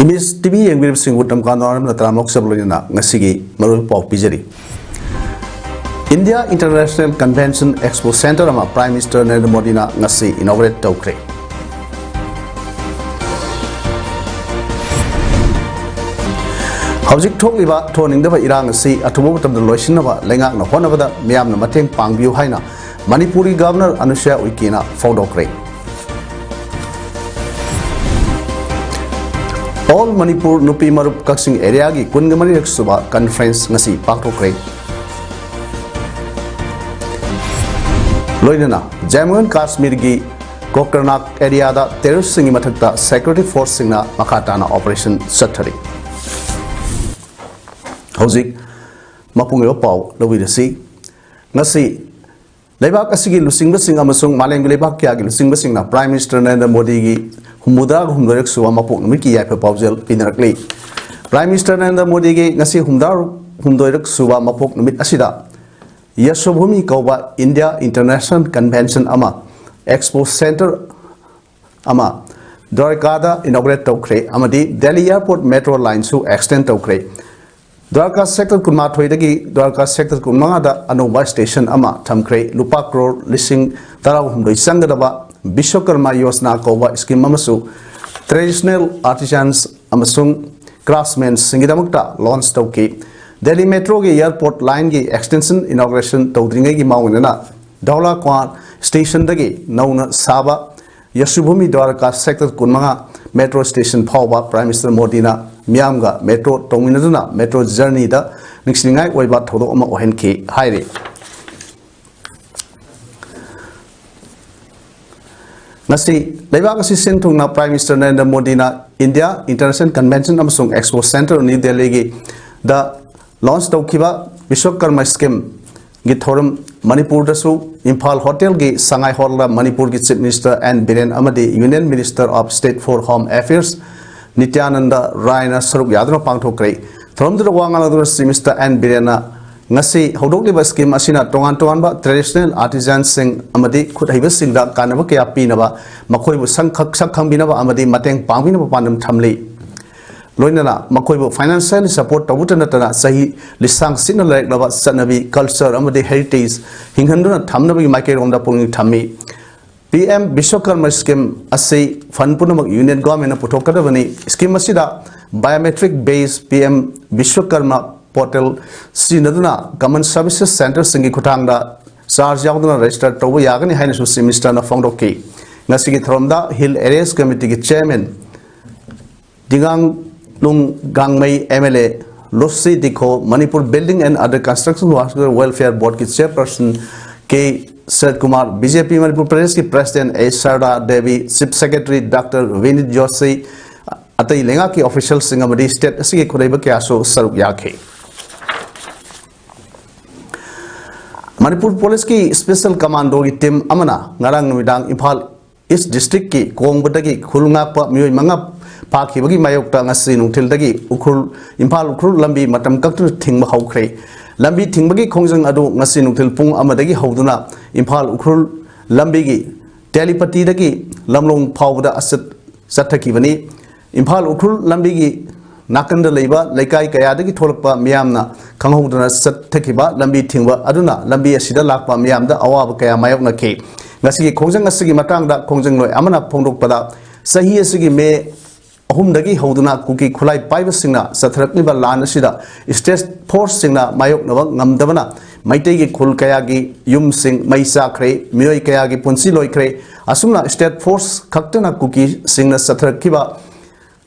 Imis TV yang mirip singgut dalam kantoran natramok sebelumnya ngasigi marul pau pijari. India International Convention Expo Center ama Prime Minister Narendra Modi na ngasi inaugurate tawkre. Hawjik thokliba thoningdaba irang ngasi athubo matamda loisinaba lengak na honabada miyamna mateng pangbiu haina Manipuri Governor Anushya Uikina fawdokre. All Manipur Nupi Marup Kaksing area gi kungamari suba conference ngasi paktokre. Loinana Jammu and Kashmir gi Kokarnak area da terrorist singi mathakta security force singna makhatana operation sathari. Hauzik mapungyo pau lawirasi ngasi leibak asigi lusingba sing amasung maleng leibak kya gi lusingba singna Prime Minister Narendra Modi gi humudra humdorek suwa mapuk numiki yape paujel pinarakli. Prime Minister Narendra Modi gi ngasi humdorek suwa mapuk numit asida Yashobhumi kauba India International Convention ama Expo Center ama Dwarkada inaugurate tawkre amadi Delhi Airport Metro Line su extend tawkre. Dwarka sector kunma thoidagi Dwarka sector kunma da anova station ama thamkre lupa crore lising tarahumdoi sangadaba Bishwakarma Yosna kauba scheme amasu traditional artisans amasung craftsmen singidamakta launch tawki. Delhi Metro ge airport line ge extension inauguration tawdringai gi maunena Daula Kwan station dagi nauna saba Yashubhumi Dwarka sector kunma metro station phawba Prime Minister Modi na Myanmar metro tongminaduna metro journey da nixlingai oiba thodo ama ohenki haire. Nasi leibak asi sentung na Prime Minister Narendra Modi na India International Convention amasung Expo Center New Delhi gi da launch tawkiba Bishwakarma scheme gi thorum Manipur dasu Imphal Hotel gi Sangai Hall la Manipur gi Chief Minister and Biren amadi Union Minister of State for Home Affairs Nityananda Raina Saruk Yadro Pangthokre thorum the Wangala Minister and Birena ngasi hodokliba scheme asina tongan ba traditional artisans sing amadi khudhaiba singda kanaba kya pinaba makoibu sangkhak sakhangbinaba amadi mateng pangbinaba pandam thamli loinana makoibu financial support tabutanatana sahi lisang sinna laiknaba sanabi culture amadi heritage hinghanduna thamnabagi maike romda pungni thammi PM Bishwakarma scheme asi fund punamak union government puthokadabani scheme asida biometric based PM Bishwakarma portal sinaduna common services center singi khutangda charge yauduna register tobu yagani haina su minister na fongdoki ngasigi thromda hill areas committee gi chairman dingang lung gangmei MLA Lucy Dikho Manipur building and other construction worker welfare board ki chairperson K Sir Kumar BJP Manipur Pradesh ki president A Sarda Devi chief secretary Dr Vinit Joshi atai lenga ki official singamadi state asigi khudaiba kya so saruk yakhe. Manipur Police ki special commando ki team amana ngarang numidang Imphal East district ki kongbadagi khulngak pa mioi manga pakhibagi mayokta ngasi nungthildagi ukhul Imphal ukhul lambi matam kaktu thingba haukhre lambi thingbagi khongjang adu ngasi nungthil pung amadagi hauduna Imphal ukhul lambi gi telepati dagi lamlong phawda asat sathakibani Imphal ukhul lambi gi nakanda leiba laikai kaya dagi tholakpa miyamna khanghoduna sathakiba lambi thingba aduna lambi asida lakpa miyamda awaba kaya mayokna ke ngasi khongjang asigi matangda khongjang loi amana phongdokpada sahi asigi me ahumdagi hoduna kuki khulai paiba singna sathrakniba lan asida state force singna mayoknaba ngamdabana maitei gi khul kaya gi yum sing maisa khre mioi kaya gi punsi loi khre asumna state force khaktana kuki singna sathrakiba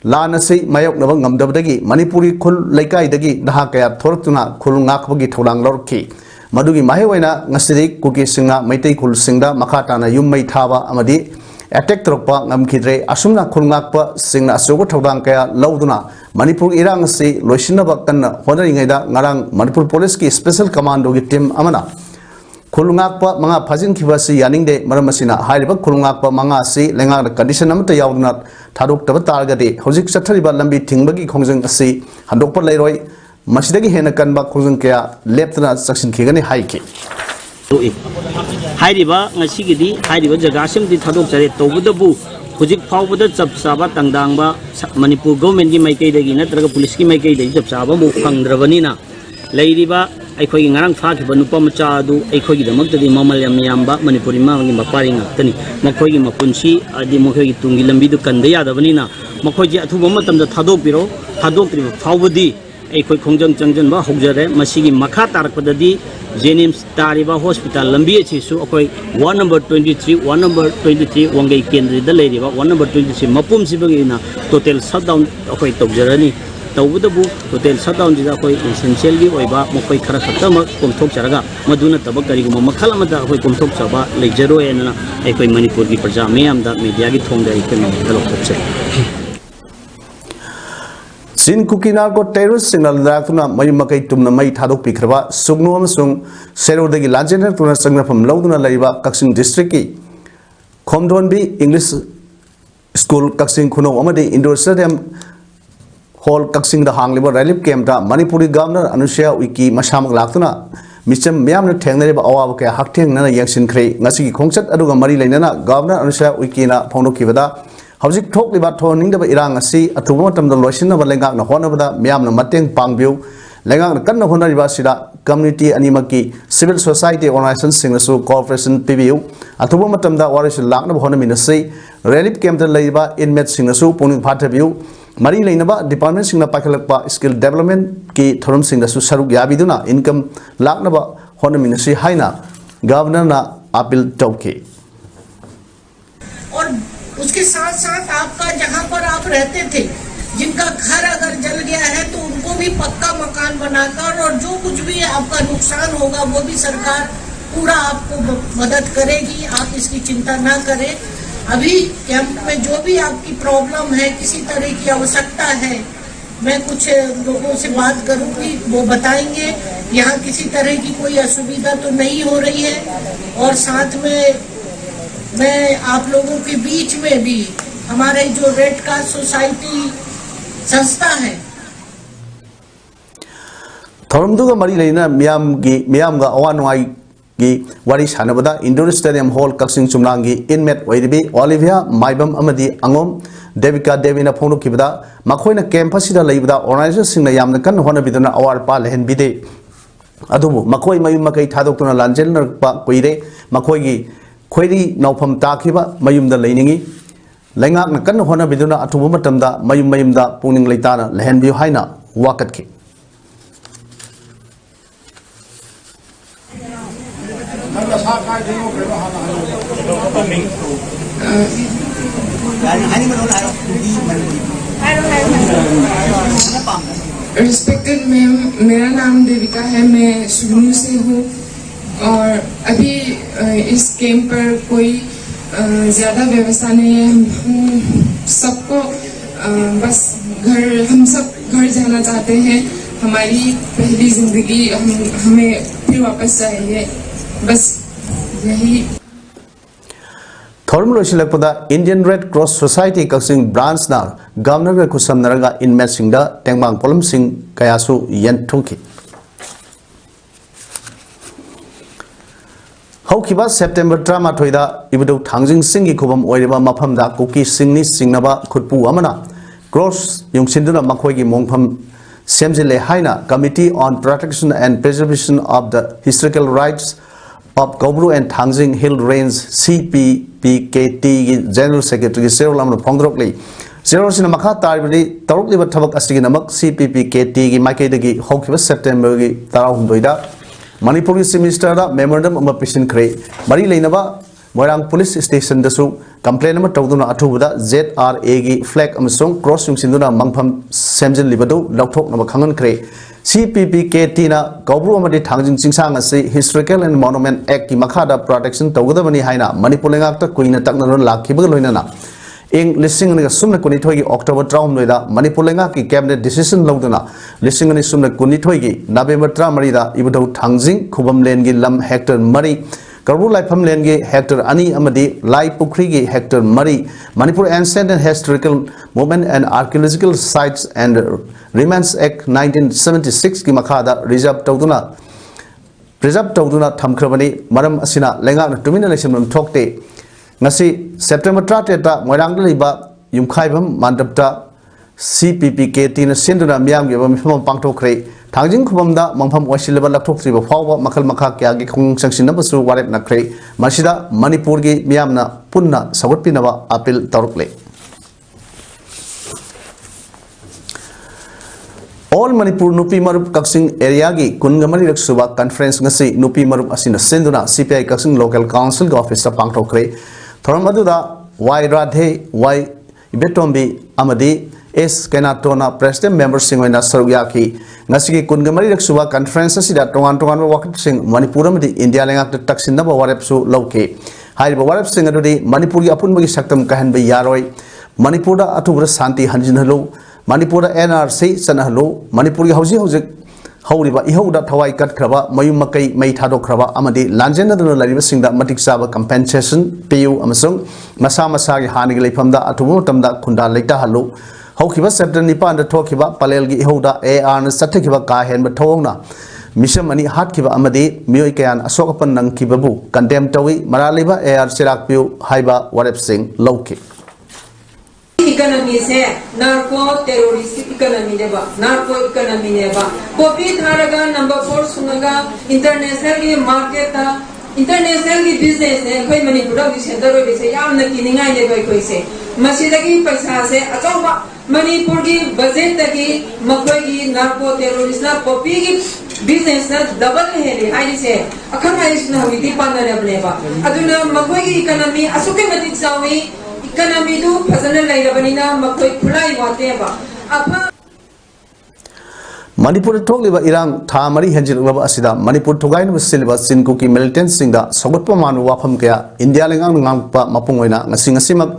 लान से मायोक्नब ngamdabdagi Manipuri khul laikai naha kaya thortuna khul ngakbagi tholang lorki madugi mahewaina ngasiri kuki singa maitai khul singda makhatana yummai thaba amadi attack troppa ngamkhidre asumna khul ngakpa singna asogo thodang kaya lauduna Manipur irang se loisinaba kanna honaringaida ngarang Manipur police ki special commando gi team amana khulungakpa manga phajin khibasi yaningde maramasina hairiba khulungakpa manga si lenga condition amta yaudna thadok taba targade hojik chathariba lambi thingbagi khongjang asi handokpa leiroi masidagi hena kanba khongjang kaya leptana saksin khigani haiki hairiba ngasigidi hairiba jagasim di thadok chare tobudabu hojik phawbada chapchaba tangdangba Manipur government gi maikai dagi natraga police gi maikai dagi chapchaba mu phangdrabani na leiriba ꯑꯩꯈꯣꯏꯒꯤ ꯉꯔꯥꯡ ꯐꯥꯈꯤꯕ ꯅꯨꯄꯥ ꯃꯆꯥ ꯑꯗꯨ ꯑꯩꯈꯣꯏꯒꯤꯗꯃꯛꯇꯗꯤ ꯃꯃꯜ ꯌꯥꯝꯅ ꯌꯥꯝꯕ ꯃꯅꯤꯄꯨꯔꯤ ꯃꯥꯒꯤ ꯃꯄꯥꯔꯤ ꯉꯥꯛꯇꯅꯤ ꯃꯈꯣꯏꯒꯤ ꯃꯄꯨꯟꯁꯤ ꯍꯥꯏꯗꯤ ꯃꯈꯣꯏꯒꯤ ꯇꯨꯡꯒꯤ ꯂꯝꯕꯤꯗꯨ ꯀꯟꯗ ꯌꯥꯗꯕꯅꯤꯅ ꯃꯈꯣꯏꯁꯦ ꯑꯊꯨꯕ ꯃꯇꯝꯗ ꯊꯥꯗꯣꯛꯄꯤꯔꯣ ꯊꯥꯗꯣꯛꯇ꯭ꯔꯤꯕ ꯐꯥꯎꯕꯗꯤ ꯑꯩꯈꯣꯏ ꯈꯣꯡꯖꯪ ꯆꯪꯖꯟꯕ ꯍꯧꯖꯔꯦ ꯃꯁꯤꯒꯤ ꯃꯈꯥ ꯇꯥꯔꯛꯄꯗꯗꯤ ꯖꯦꯅꯤꯝꯁ ꯇꯥꯔꯤꯕ ꯍꯣꯁꯄꯤꯇꯥꯜ ꯂꯝꯕꯤ ꯑꯁꯤꯁꯨ ꯑꯩꯈꯣꯏ ꯋꯥꯔꯗ ꯅꯝꯕꯔ 23 ꯋꯥꯡꯒꯩ ꯀꯦꯟꯗ꯭ꯔꯗ ꯂꯩꯔꯤꯕ ꯋꯥꯔꯗ ꯅꯝꯕꯔ 23 ꯃꯄꯨꯝꯁꯤꯕꯒꯤꯅ ꯇꯣꯇꯦꯜ ꯁꯠꯗꯥꯎꯟ ꯑꯩꯈꯣꯏ ꯇꯧꯖꯔꯅꯤ तौबदबु टोटल शटडाउन जिदा कोई एसेंशियल की ओइबा मखोई खरा खतम कोमथोक चरगा मदुना तब करिगुम मखल अमदा कोई कोमथोक चबा लेजरो एना एकोई मणिपुर की प्रजा मयामदा मीडिया की थोंगदा इकनो तलोकसे सिन कुकिना को टेररिस्ट सिग्नल दाखुना मई मकई तुमना मई थादोक पिखरबा सुगनु अमसुंग सेरोदगी लाजेनर तुना संग्रफम लौदुना लैबा कक्सिंग डिस्ट्रिक्ट की खोमदोनबी इंग्लिश स्कूल कक्सिंग खुनो अमदे इंडोर स्टेडियम हॉल कक्सिंग द हांगलिबा रिलीफ कैंप दा मणिपुरी गवर्नर अनुसुया उइकी मसामक लाक्तुना मिचम म्यामन थेंगनरेबा अवाब के हक्थेंगना यंगसिनख्रे ngasi खोंगचत अदुगा मरी लेना गवर्नर अनुसुया उइकीना फोंदोखिबदा हौजिक थोकलिबा थोनिंगदबा इरांग असि अथुबा मतमदा लोइसिनबा लेंगाकना होनबदा म्यामना मतेंग पांगबिउ लेंगाकना कन्ना होनरिबा सिदा कम्युनिटी अनिमकी सिविल सोसाइटी ऑर्गेनाइजेशन सिंगसु कोऑपरेशन पिबिउ अथुबा मतमदा वारिस लाकनबा होनमिनसै रिलीफ कैंप दा लैबा इनमेट सिंगसु पुनिंग फाथबिउ मरी लेनबा डिपार्टमेंट सिंगना पाखलकपा स्किल डेवलपमेंट की थोरम सिंगसु सरुक याबिदुना इनकम लाकनबा होनमिनसि हाइना गवर्नर ना अपील तौके और उसके साथ साथ आपका जहां पर आप रहते थे जिनका घर अगर जल गया है तो उनको भी पक्का मकान बनाकर और जो कुछ भी आपका नुकसान होगा वो भी सरकार पूरा आपको मदद करेगी आप इसकी चिंता ना करें अभी कैंप में जो भी आपकी प्रॉब्लम है किसी तरह की आवश्यकता है मैं कुछ लोगों से बात करूंगी वो बताएंगे यहाँ किसी तरह की कोई असुविधा तो नहीं हो रही है और साथ में मैं आप लोगों के बीच में भी हमारे जो रेड क्रॉस सोसाइटी संस्था है थोरमदुगा मरी लेना मियामगा अवानुआई की वारी सानबदा इंडोर स्टेडियम हॉल कक्सिंग चुमलांगी इनमेट ओइरिबी ओलिविया माइबम अमदी अंगोम देविका देवीना फोंदोखिबदा मखोइना कैंपससिदा लैबदा ऑर्गेनाइजर सिंगना यामना कन्न होनबिदना अवार पा लेहनबिदे अदुबु मखोइ मयुम मकै थादोक्तुना लांजेलनरपा कोइरे मखोइगी खोइरी नौफम ताखिबा मयुमदा लैनिंगी लैंगाकना कन्न होनबिदना अथुबा मतमदा मयुमदा पुनिंग लैताना लेहनबिउ हाइना वाकतखि रिस्पेक्टेड मैम मेरा नाम देविका है मैं सुगनु से हूँ और अभी इस कैंप पर कोई ज़्यादा व्यवस्था नहीं है हम सबको बस हम सब घर जाना चाहते हैं हमारी पहली ज़िंदगी हमें फिर वापस चाहिए बस यही थोरम लोइसिलकपदा Indian Red Cross Society Kakching branch ना गवर्नर के खुसमनरगा इनमेट सिंगदा टेंगबांग पोलम सिंग कयासु यंथुखि हौखिबा सेप्टेम्बर 13 दा इबुदौ थांजिंग सिंगी खुबम ओइरिबा मफमदा कुकी सिंगनी सिंगनबा खुटपु अमना क्रॉस युंगसिनदुना मखोइगी मोंगफम सेमजिले हाइना committee on protection and preservation of the historical rights of Gobru and Tangzing Hill Range CPPKT General Secretary Cyril Amno Pongdrokli Cyril Sina Makha Taribadi Tarukli Tabak Asigi Namak CPPKT gi Maikadagi Hokiba September gi Tarahundoida Manipuri Minister Memorandum of Pisin Kre Mari Lainaba Morang police station दसु complain अमा तौदुना अथुबदा ZRA गी flag अमसों cross युंसिंदुना मंगफम सेमजन लिबदु लौथोक नब खंगनख्रे CPPKT ना कौब्रु अमदि थांजिंग चिंसांग असि historical and monument act की मखादा protection तौगदबनी हाइना Manipur लेंगाक कुइना तकनरन लाखिबग लोइनाना इंग लिसिंग ने सुमन कुनिथोय की अक्टोबर 3 मणिपुर लेंगाक की कैबिनेट डिसीजन लौदुना लिसिंग ने सुमन कुनिथोय की नवेंबर 13 दा इबदौ थांजिंग खुबम लेन की लम हेक्टर मरी कौब्रु लाइफम लेन की हेक्टर अनि अमदि लाई पुखरी की हेक्टर मरी Manipur ancient and historical movement and archaeological sites and remains act 1976 की मखादा रिजर्व तौदुना थमख्रबनी मरम असिना लेंगाक तुमिना लेसमन थोकते ngasi September 30 ta moirang liba yumkhaibam mandapta CPPKT na sinduna miyam gi bam pham pangthokre thangjing khubam da mangpham wasilaba lakthokri ba phawba makhal makha kya gi khung sangsina basu warep nakre masida manipur gi miyam na punna sawatpinaba appeal tarukle All Manipur Nupi Marup Kaksing area gi kungamari raksuba conference ngasi Nupi Marup asina sinduna CPI Kaksing local council office ta pangthokre thoram aduda Y Radhe Y Ibetombi amadi S Kenatona president member singoina saruyaki ngasi gi kungamari raksuba conference asida tongan wakat sing Manipur amadi India lengak taksinna ba warep su loke haiba warep sing adudi Manipur gi apun bagi saktam kahan ba yaroi Manipur da atubra santi hanjin halo Manipur NRC sanahlo Manipur gi hauji hauliba ihauda thawai kat khraba mayum makai mai thadok khraba amadi lanjena dana lariba singda matik saba compensation PU amasung masa gi hani gi leifamda atubu tamda khunda leita halu haukiba September 9 da thokiba palel gi ihauda AR na sathikiba ka hen ba thawna mission ani hatkiba amadi miyoi kayan asokapan nang kibabu condemn tawi maraliba AR sirak piu haiba warep sing loki economy se narco terrorist economy deba narco economy deba copy tharaga number 4 sunaga international ki market ta international ki business ne koi manipur gi center ro se yamna kiningai le koi se masidagi paisa se achawa manipur gi budget ta ki makoi gi narco terrorist na copy gi business na double hele ai se akhana isna hiti panna ne ba aduna makoi gi economy asuke matik sawi economy du phasana lairabanina makoi khulai wate ba apa Manipur thokliba irang tha mari henjilaba asida Manipur thogain silba sinku ki militant singda sogotpa manu wafam kya India lengang ngangpa mapungoina ngasimak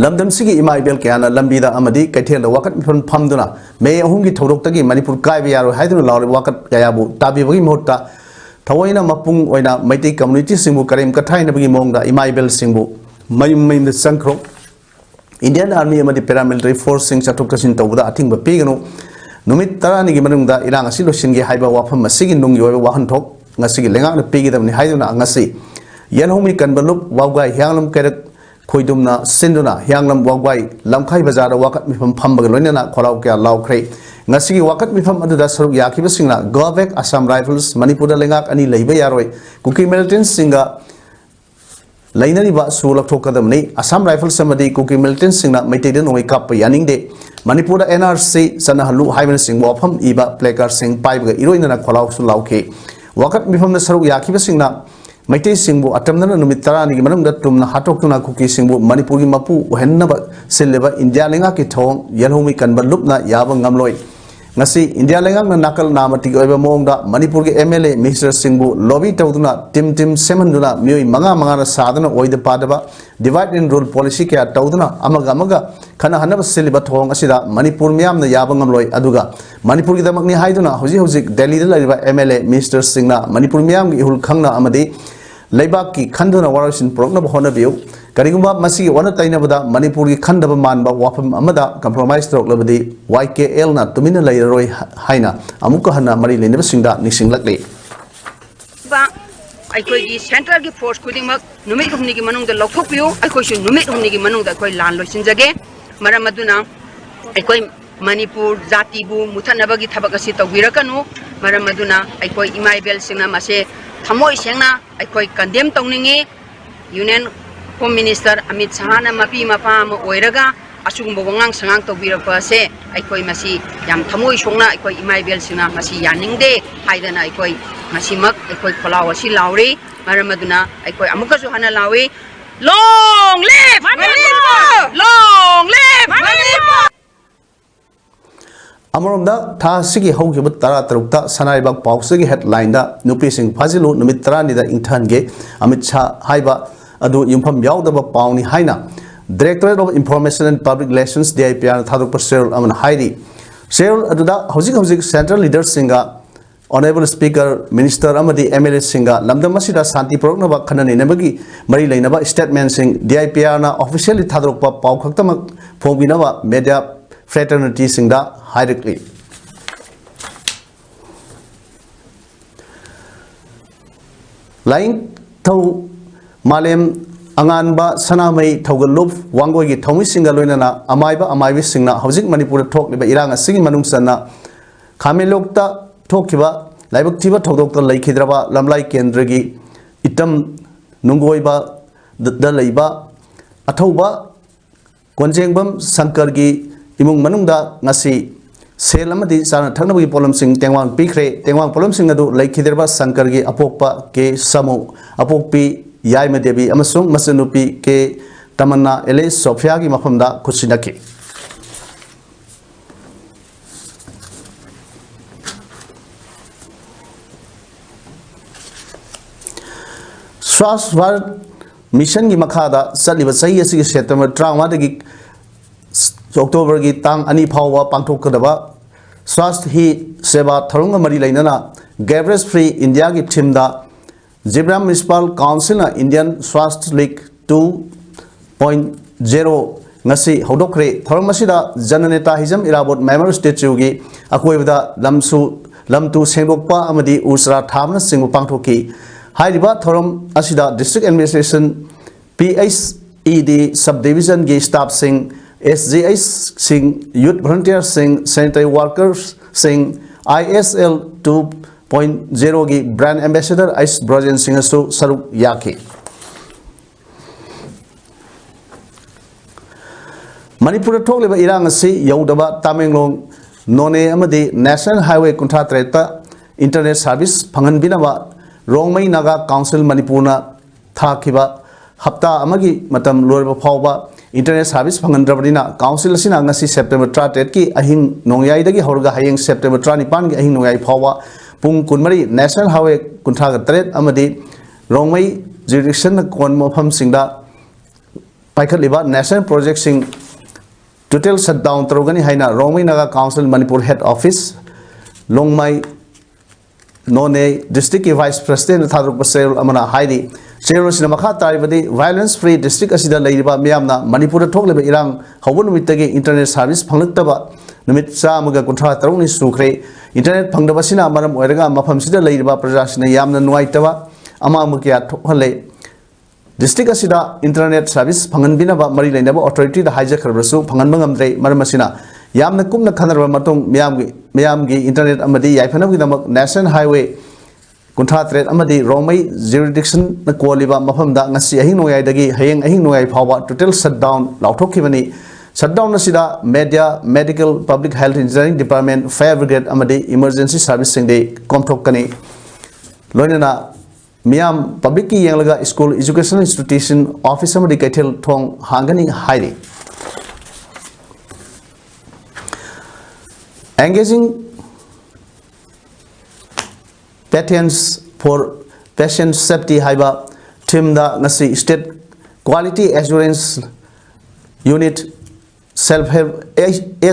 lamdam sigi imaibel kya na lambida amadi kaithel wakat mifan phamduna me ahungi thodok tagi Manipur kaiba yaro haiduna lawle wakat kaya bu tabi bagi mohta thawaina mapung oina maiti community singbu karim kathai na bagi mongda imaibel singbu mayum mayum sankro Indian Army amadi paramilitary force sing chatuk tasin tawda athing ba pigano numit tarani gi manungda irang asi losingi haiba wafam masigi nungi oy wahan thok ngasigi lenga na pigidamni haiduna ngasi yanhomi kanbalup wawgai hyanglam kerak khoidumna sinduna hyanglam wawgai lamkhai bazar wakat mifam phamba loinana kholau kya laukhre ngasigi wakat mifam aduda saruk yakiba singna govek Assam Rifles Manipur lengak ani leiba yaroi kuki militant singa lainari ba su laktokadamni Assam Rifles samadi kuki militant singna maiteden oi kap yaningde Manipur NRC sanahalu haiben sing wafam iba placard sing paiba iroina kholau su lauke wakat mifam na saruk yakiba singna maitei singbu atamna numit tarani gi manung da tumna hatokuna kuki singbu Manipur gi mapu uhennaba sileba India lenga ki thong yanhomi kanbalupna yaba ngamloi ngasi India lenga na nakal namati oiba mongda Manipur gi MLA Mr Singbu lobby tawduna tim semanduna mioi manga na sadana oida padaba divide and rule policy kya tawduna amaga khana hanaba siliba thong asida Manipur miyam na yaba ngamloi aduga Manipur gi damakni haiduna hoji Delhi da lariba MLA Mr Singna Manipur miyam gi hul khangna amadi leibak ki khanduna warasin prokna bahona biu karigumba masigi wana tainabada Manipur gi khandaba manba wafam amada compromise trok labadi YKL na tumina lairoi haina amuka hana mari leneba singda nisinglaklei ba aikoi gi central gi force kuding mak numit humni gi manung da lokthokpiu aikoi su numit humni gi manung da koi lan loisin jage maramaduna aikoi Manipur jati bu muthanaba gi thabak asi tawbirakanu maramaduna aikoi imaibel singna mase thamoi sengna aikoi condemn tawningi Union Home Minister Amit Shahana mapi mapa ma oiraga asugumbo wangang sangang tawbirakpa se aikoi masi yam thamoi songna aikoi imaibel singna masi yaningde haidana aikoi masimak aikoi kholau asi lauri Maramaduna, I call Amukasu Hanalawi. Long live Manipur! Long live Manipur! अमरोमदा था सिगी हौगिब तरा तरुक्ता सनाइबाग पाउसगी headline दा नुपी सिंह फाजिलु नुमित तरानी दा इंथानगे अमित शाह हाइबा अदु युमफम यावदब पाउनी हाइना directorate of information and public relations DIPR थादुक सेरल अमन हाइरी सेरल अदुदा हौजिक सेंट्रल लीडर सिंगा ऑनरेबल स्पीकर मिनिस्टर अमदी MLA सिंगा लमदम मसिदा शांति पुरकनबा खनने नबगी मरी लेनबा स्टेटमेंट सिंह DIPR ना ऑफिशियली थादुक पाउ खक्तमक फोंबिनबा media fraternity singda hierarchy line thau malem anganba sanamai thaugalup wangoi gi thomi singa loinana amaibi singna hojik manipur thok liba irang asigi manung sanna khamelokta thokiba laibak thiba thodokta laikhidraba lamlai kendra gi itam nungoiba da leiba athauba konjengbam sankar gi imung manungda ngasi sel amadi sana thangnabagi problem sing tengwang pikre tengwang problem sing adu laikhiderba sankar gi apokpa ke samu apokpi yaima devi amasung masanupi ke tamanna ele sofia gi mafamda khusinaki Swasth Bharat mission gi makhada saliba sahi asigi September 31 dagi October की तांग अनि फावा पांथोकदबा स्वास्थ्य ही सेवा थरुंग मरी लेना garbage free India की team दा Jiribam municipal council ना इंडियन स्वास्थ्य लीग 2.0 ngasi hodokre थरुंग मसिदा जननेता हिजम इराबोट मेमोरियल स्टैच्यू की अकोइबदा लमतु सेंगोकपा अमदी उर्सरा थामना सिंगु पांथोकी हाइरिबा थरुंग असिदा district administration PHED sub division की staff Singh SGS Singh, Youth Volunteer Singh, Sanitary Workers Singh, ISL 2.0 की Brand Ambassador Ice Brojen Singh सु सरु याकी मणिपुर थोकलिबा इरांग असि यौदबा तामेंगलोंग नोने अमदी नेशनल हाईवे कुंठा त्रेता इंटरनेट सर्विस फंगनबिनबा रोंगमई नागा काउंसिल मणिपुरना थाखिबा हप्ता अमगी मतम लोरबा फावबा इंटरनेट सर्विस फंगनद्रबनिना काउंसिल असिना ngasi September 30 की अहिंग नोंगयाई दगी हौरगा हयेंग September 25 की अहिंग नोंगयाई फावबा पुंग कुनमरी नेशनल हाईवे कुंठागा तरेत अमदी रोंगमई जुरिडिक्शन कोन मफम सिंगदा पाइखलिबा नेशनल प्रोजेक्ट सिंग टोटल शटडाउन तरोगनी हाइना Rongmei Naga council Manipur head office Longmai Noney district की वाइस प्रेसिडेंट थादुक सेरल अमना हाइरी सेरोसिना मखा तारिबदी वायलेंस फ्री डिस्ट्रिक्ट असिदा लेरिबा मियामना मणिपुर थोकलेबा इरांग हौबो नुमितगी इंटरनेट सर्विस फंगलक्तबा नुमित चामगा कुंठा तरुनी सुख्रे इंटरनेट फंगदबसिना मरम ओइरगा मफमसिदा लेरिबा प्रजासिना यामना नुवाइतबा अमामुकिया थोहले डिस्ट्रिक्ट असिदा इंटरनेट सर्विस फंगनबिनबा मरि लेनबा अथॉरिटी दा हाइजखरबसु फंगनबा ngamdrei मरमसिना यामना कुमना खनरबा मतुंग मियामगी इंटरनेट अमदी याइफनबगिदमक नेशनल हाईवे कुंठा त्रेत अमदी रोंगमई जुरिडिक्शन न कोलिबा मफमदा ngasi अहिंग नोयाइदगी हयेंग अहिंग नोयाइ फावबा टोटल शटडाउन लाउथोखिबनी शटडाउन असिदा media medical public health engineering department fire brigade अमदी इमरजेंसी सर्विस सिंगदे कॉम्थोकनी लोइनना मियाम पब्लिक की येंगलगा स्कूल एजुकेशन इंस्टीट्यूशन ऑफिस अमदी कैथेल थोंग हांगनी हाइरी engaging patents for patient safety haiba team da ngasi state quality assurance unit self help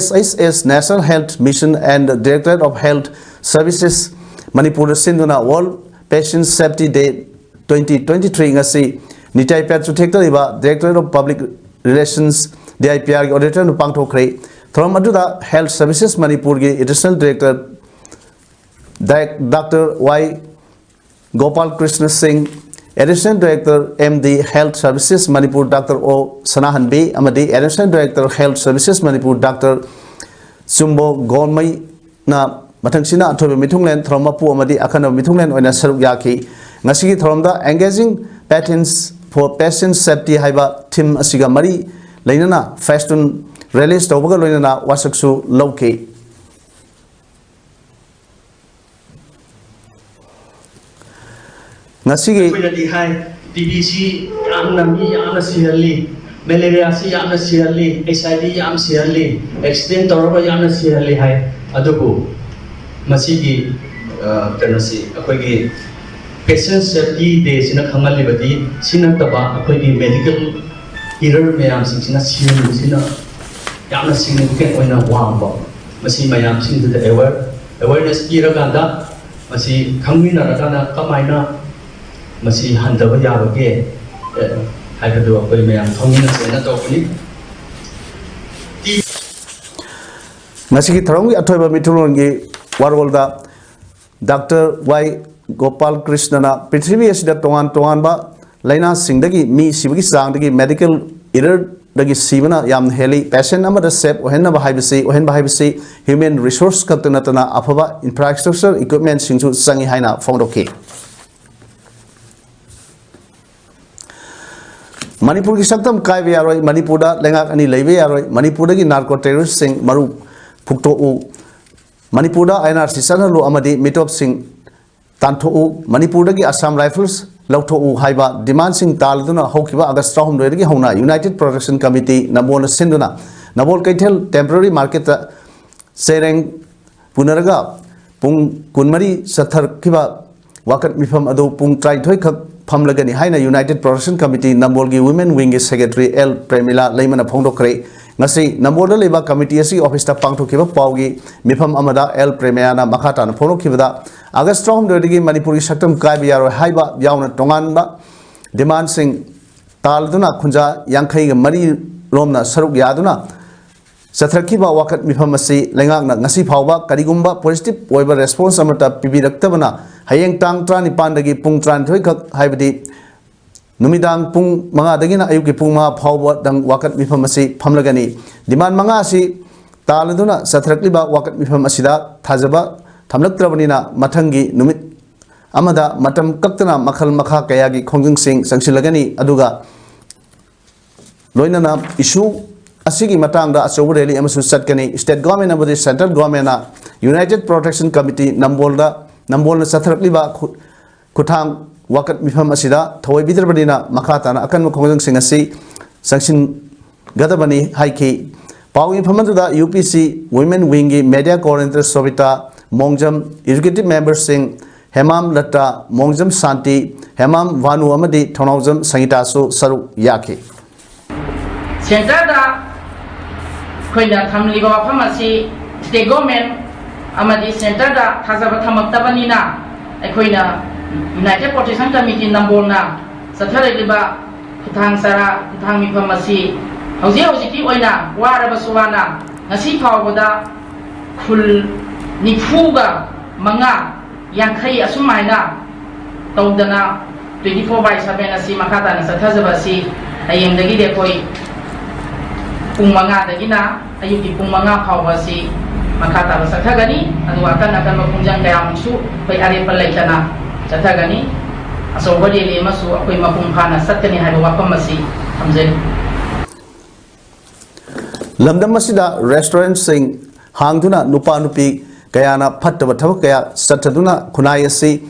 SSS national health mission and directorate of health services manipur sinduna world patient safety day 2023 ngasi nitai petru thekta iba directorate of public relations DIPR ki auditor nu pangthokre thoram aduda health services manipur ki additional director Dr. Y. Gopal Krishna Singh, Additional Director MD Health Services Manipur Dr. O. Sanahan B. Amadi Additional Director Health Services Manipur Dr. Sumbo Gonmai na Matangsina Athobe Mitunglen Thromapu Amadi Akano Mitunglen Oina Saruk Yaki Ngasigi Thromda engaging patents for patient safety haiba team asiga mari Lainana Fastun release Tobaga Loinana Wasaksu Loki ngasi ꯑꯩꯈꯣꯏꯅꯗꯤ ꯍꯥꯏ ꯇꯤꯕꯤꯁꯤ ꯌꯥꯝꯅ ꯃꯤ ꯌꯥꯝꯅ ꯁꯤꯍꯜꯂꯤ ꯃꯦꯂꯦꯔꯤꯌꯥꯁꯤ ꯌꯥꯝꯅ ꯁꯤꯍꯜꯂꯤ HIV ꯌꯥꯝ ꯁꯤꯍꯜꯂꯤ accident ꯇꯧꯔꯒ ꯌꯥꯝꯅ ꯁꯤꯍꯜꯂꯤ ꯍꯥꯏ ꯑꯗꯨꯕꯨ ꯃꯁꯤꯒꯤ ꯀꯩꯅꯣꯁꯤ ꯑꯩꯈꯣꯏꯒꯤ ꯄꯦꯁꯦꯟ ꯁꯦꯐꯇꯤ ꯗꯦꯁꯤꯅ ꯈꯪꯍꯜꯂꯤꯕꯗꯤ ꯁꯤ ꯅꯠꯇꯕ ꯑꯩꯈꯣꯏꯒꯤ ꯃꯦꯗꯤꯀꯦꯜ ꯏꯔꯔ ꯃꯌꯥꯝꯁꯤꯡꯁꯤꯅ ꯁꯤꯍꯟꯕꯁꯤꯅ ꯌꯥꯝꯅ ꯁꯤꯒꯅꯤꯐꯤꯀꯦꯟ ꯑꯣꯏꯅ ꯋꯥꯡꯕ ꯃꯁꯤ ꯃꯌꯥꯝꯁꯤꯡꯗꯨꯗ ꯑꯦꯋꯦꯌꯔꯅꯦꯁ ꯄꯤꯔꯀꯥꯟꯗ ꯃꯁꯤ ꯈꯪꯃꯤꯟꯅꯔꯀꯥꯟꯗ ꯀꯃꯥꯏꯅ ꯃꯁꯤ ꯍꯟꯊꯕ ꯌꯥꯕꯒꯦ ꯍꯥꯏꯕꯗꯨ ꯑꯩꯈꯣꯏ ꯃꯌꯥꯝ ꯈꯪꯃꯤꯟꯅꯁꯦꯅ ꯇꯧꯕꯅꯤ ngasi tharonggi athoiba mitulongi warolda Dr. Y Gopal Krishnana Prithvi asida tongan ba laina singdagi mi sibagi sangdagi medical error dagi sibana yam heli patient amada save ohenna ba haibisi human resource katna afaba infrastructure equipment singsu sangi haina phongdoki Manipur ki saktam kai ve yaroi Manipur da lengak ani leive yaroi Manipur da ki narco terrorist sing maru phukto u Manipur da INRC sanhalu amadi mitop sing tanto u Manipur da ki Assam Rifles lauto u haiba demand sing taladuna hokiba August 2 gi hona United Protection Committee nabol sinduna nabol kaithel temporary market sereng punaraga pung kunmari sathar kiba wakat mifam adu pung trai thoi khak famlagani haina United Protection Committee Nambolgi Women Wing Secretary L Premila Leimana Phongdokre ngasi Nambolda leba committee asi office ta pangthokiba pawgi mifam amada L Premiana makhata na phonokibada August 2 gi Manipur gi saktam kaibi yaro haiba yauna tongan ba demand sing talduna khunja yankhai ga mari romna saruk yaduna sathrakiba wakat mifam asi lengakna ngasi phawba karigumba positive oiba response amata pibiraktabana hayeng tang trani pandagi pung tran thoi khak haibadi numidang pung manga dagina ayuki pung ma phawba dang wakat mifam asi phamlagani demand manga asi taladuna sathrakliba wakat mifam asida thajaba thamlaktrabanina mathangi numit amada matam kaktana makhal makha kayagi khongjing sing sangsilagani aduga loinana issue asigi matangda achobu rally amasu chatkani state government amadi central government na United Protection Committee Nambolna sathrakliba kuthang wakat mifam asida thoi bidrabanina makhatana akan khongjang sing asi sangsin gadabani haiki pawi phamanda UPC Women Wing gi media coordinator Sobita Mongjam executive member sing Hemam Latta Mongjam Santi Hemam Vanu amadi Thonaujam Sangita su saru yaki Center da koina thamliba phamasi state government amadi center da thajaba thamaktabanina aikoina United Protection Committee Nambolna satharailiba kuthang sara kuthang miphamasi hauji oina waraba suwana ngasi phawbada khul nifuga manga yankhai asumaina tawdana 24/7 asi makhata na sathajaba si ayengdagi de koi pung manga dagina ayuki pung manga phawba si makata ba sathagani adu akan mapungjang kaya musu pai are palaikana sathagani aso bodi le masu akoi mapung phana satkani haiba wapam masi thamjai lamdam asida restaurant sing hangduna nupa nupi kayana phattaba thabak kaya sathaduna khunai asi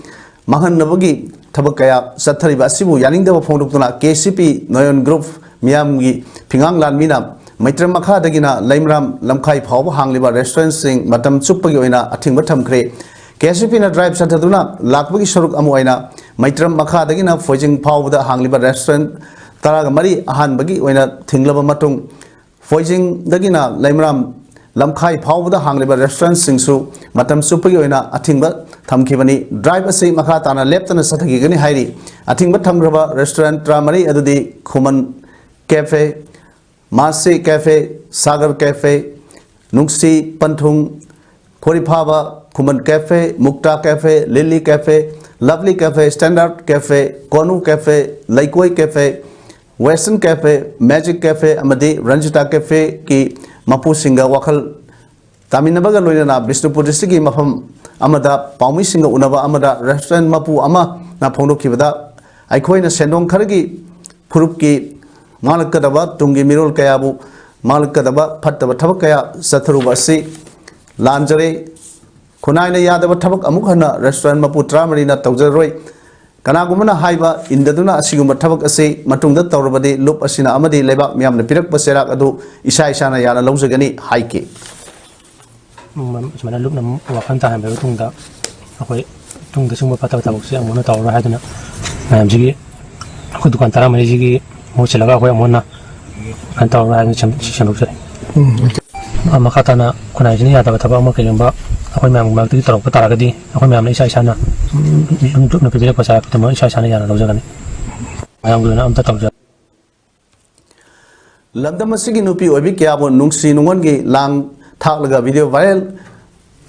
mahanabagi thabak kaya sathariba asibu yaningdaba phongdokduna KCP Noyon Group miyamgi pingang lanmina Maitram Makha dagina Laimram Lamkhai Phawba hangliba restaurant sing matam chupagi oina athingba thamkhre KCP na drive sathaduna lakbagi saruk amu oina Maitram Makha dagina Foijing Phawbada hangliba restaurant taraga mari ahanbagi oina thinglaba matung Foijing dagina Laimram Lamkhai Phawbada hangliba restaurant singsu matam chupagi oina athingba thamkhibani drive ase makha tana leptana sathagi gani hairi athingba thamgraba restaurant tramari adudi Khuman Cafe Masi Cafe, Sagar Cafe, Nungsi Panthung, Khoripaba, Khuman Cafe, Mukta Cafe, Lily Cafe, Lovely Cafe, Standard Cafe, Konu Cafe, Laikoi Cafe, Western Cafe, Magic Cafe, amadi Ranjita Cafe ki Mapu Singa Wakal Taminabaga Loyana, Bishnupur District Mafam Amada, Paumi Singa Unava Amada, Restaurant Mapu Ama, Napondo Kivada, Aikoina Sendong Karagi, Purupki, Malakadaba, Tungi Mirol Kayabu, Malakadaba, Pataba Tabakaya, Satarubasi, Lanjare, Kunaina Yadaba Tabak Amukhana, Restaurant Maputra Marina Taujaroi, Kanagumana haiba indaduna asigumba thabak ase matungda tawrabadi lup asina amadi lebak miyamna pirakpa serak adu isa isana yana lawjagani haike mana lup nam wakan ta hambe tungda akoi tungda sungba pata tabak se amona tawra haduna mayam jigi aku dukan tara mari jigi mo chelaga akoi amona an tawra haduna cham sare ama khatana kuna jini ya taba ama kelemba akoi mayam mak ti tarok tara gadi akoi mayam isa isana na pidire pa sa tama isa isana yana lawjagani mayam guna amta tawja lamdam asigi nupi obi kyabo nungsi nungon gi lang thak video viral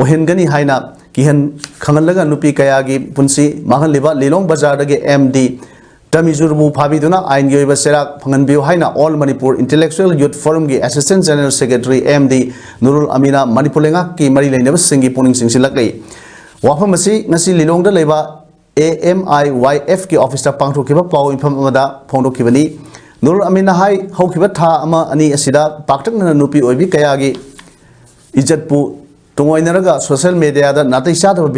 ohengani haina kihan khangalaga nupi kaya gi punsi mahaliba lilong bazar dage MD Tamizurbu Phabiduna ain gi oiba serak phangan biu haina All Manipur Intellectual Youth Forum gi Assistant General Secretary MD Nurul Amina Manipulenga ki mari leinaba singi puning singsilakai wafam asi ngasi lilong da leba AMIYF ki office ta pangthokiba paw infam amada phongdokibani Nurul Amina hai haukiba tha ama ani asida paktakna nupi oibi kaya gi Ijatpu tungoinaraga social media da natai sadaba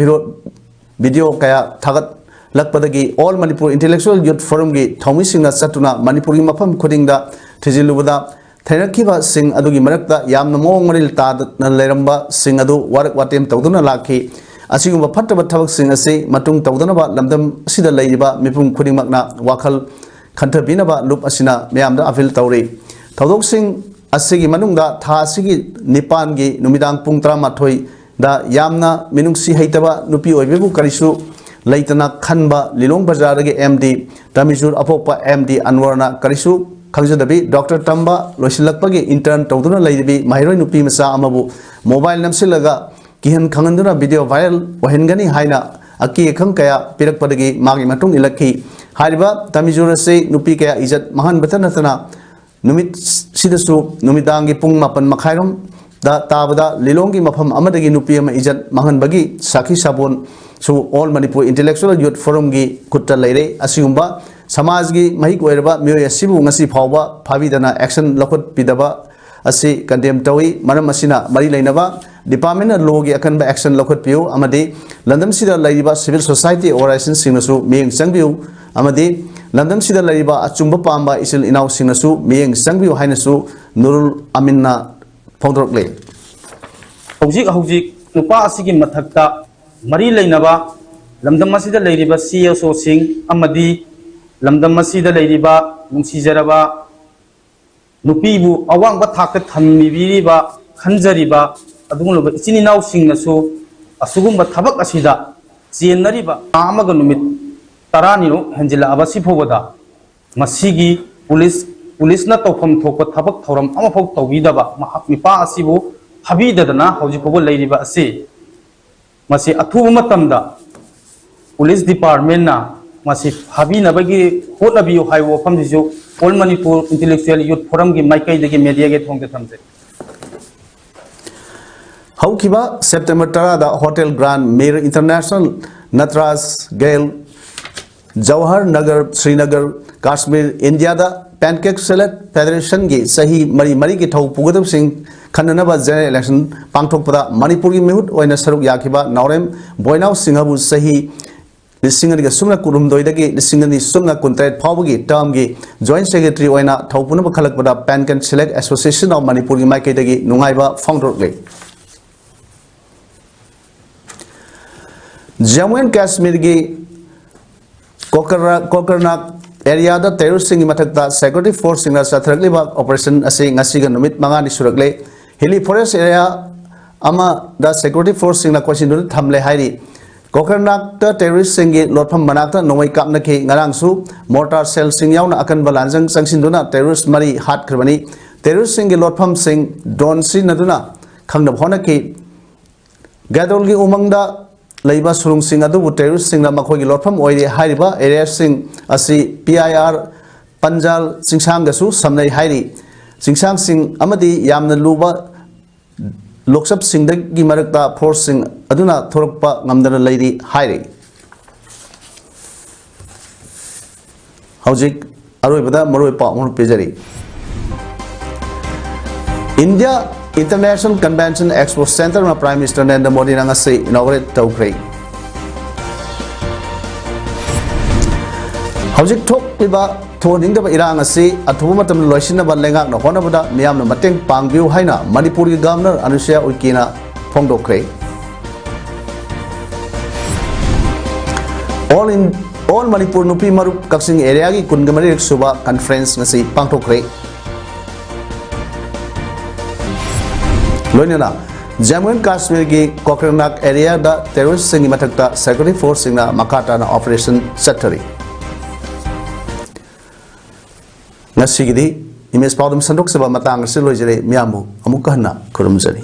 video kaya thagat lakpadagi All Manipur Intellectual Youth Forum gi thomi singna satuna Manipuri mafam khudingda thijilubada thainakiba sing adugi marakta yamna mong maril ta na leramba sing adu warak watem tawduna lakhi asigumba phattaba thabak sing ase matung tawduna ba lamdam sida leiba mipum khudingmakna wakhal khantabinaba lup asina mayamda afil tawri tawdok sing asigi manungda tha asigi nipan gi numidang pung 38 da yamna minungsi heitaba nupi oibebu karisu leitana khanba lilong bazar ge MD Tamizur apokpa MD Anwarna karisu khangjadabi Dr Tamba loisilakpagi intern tawduna leibi mahiroi nupi masa amabu mobile namsilaga kihan khanganduna video viral ohengani haina aki khang kaya pirakpadagi magi matung ilakhi hariba Tamizur se nupi kaya ijat mahan batanatana numit sidasu numidangi pung mapan makhairom da tabada lilongi mafam amadagi nupi ama ijat mahan bagi sakhi sabon su All Manipur Intellectual Youth Forum gi kutta leire asigumba samaj gi mahik oiraba mioya sibu ngasi phawba phabidana action lokot pidaba asi condemn tawi maram asina mari leinaba department law gi akanba action lokot piu amadi landam sida leiba civil society organizations singnasu meng changbiu amadi landam sida leiba achumba pamba isil inaw singnasu meng changbiu hainasu Nurul Amina phongdrokle hojik nupa asigi mathakta mari leinaba lamdam masida leiriba CSO sing amadi lamdam masida leiriba nungsijaraba nupibu awangba thakta thammibiriba khanjariba adungulba ichini naw singnasu asugumba thabak asida chenariba amaga numit tarani henjila abasi phobada masigi police na tawpham thokpa thabak thoram amaphok tawbidaba mipa asibu habidadana hojik phobo leiriba ase masi athuba matamda police department na masi habi nabagi hotnabiyo haiwo famjisu All Manipur Intellectual Youth Forum gi maikai degi media ge thongde thamse haukiba September 10 da Hotel Grand Mir International Natras Gail Jawahar Nagar Srinagar Kashmir India da Pancake Salad Federation gi sahi mari gi thau pugadam sing khananaba general election pangthokpada Manipur gi mehut oina saruk yakiba Naurem Boinaw Singhabu sahi lisingani ga sumna kurumdoi dagi lisingani sumna kuntait phawgi term gi joint secretary oina thaupuna khalakpada Pancake Select Association of Manipur gi maikai dagi nungaiba phongdrokle Jammu and Kashmir gi Kokarnak area da terrorist singi mathakta security force singna sathrakliba operation ase ngasiga numit mangani surakle hilly forest area ama da security force singna question thamle hairi Kokarnak ta terrorist singi lotpham manakta nongoi kapna ke ngarangsu mortar cell sing yauna akan balanjang sangsinduna terrorist mari hat khrbani terrorist singi lotpham sing don sin naduna khangna bhona ke gadol gi umangda leiba surung sing adu terrorist sing la makhoi gi lotpham oire hairiba area sing asi PIR Panjal singsang gasu samnai hairi singsang sing amadi yamna luba loksap sing gi marakta force sing aduna thorokpa ngamdana leiri hairi hojik aroibada maroi pa mon pejari India International Convention Expo Center na Prime Minister Narendra Modi nang ase inaugurate tawkre Hojik thok liba thoning da irang asi athuba matam loisina ba lengak na hona bada miyam na mateng pangbiu haina Manipur gi governor Anushya Uikina phongdokre. All Manipur Nupi Marup Kaksing area gi kungamari suba conference ngasi pangthokre. Loinana Jammu and Kashmir gi Kokrenak area da terrorist singi matakta security force singna makata na operation secretary. Nasi gidi image PAODAM 17th matang siloi jere miyamu amuk kahna kurumjari.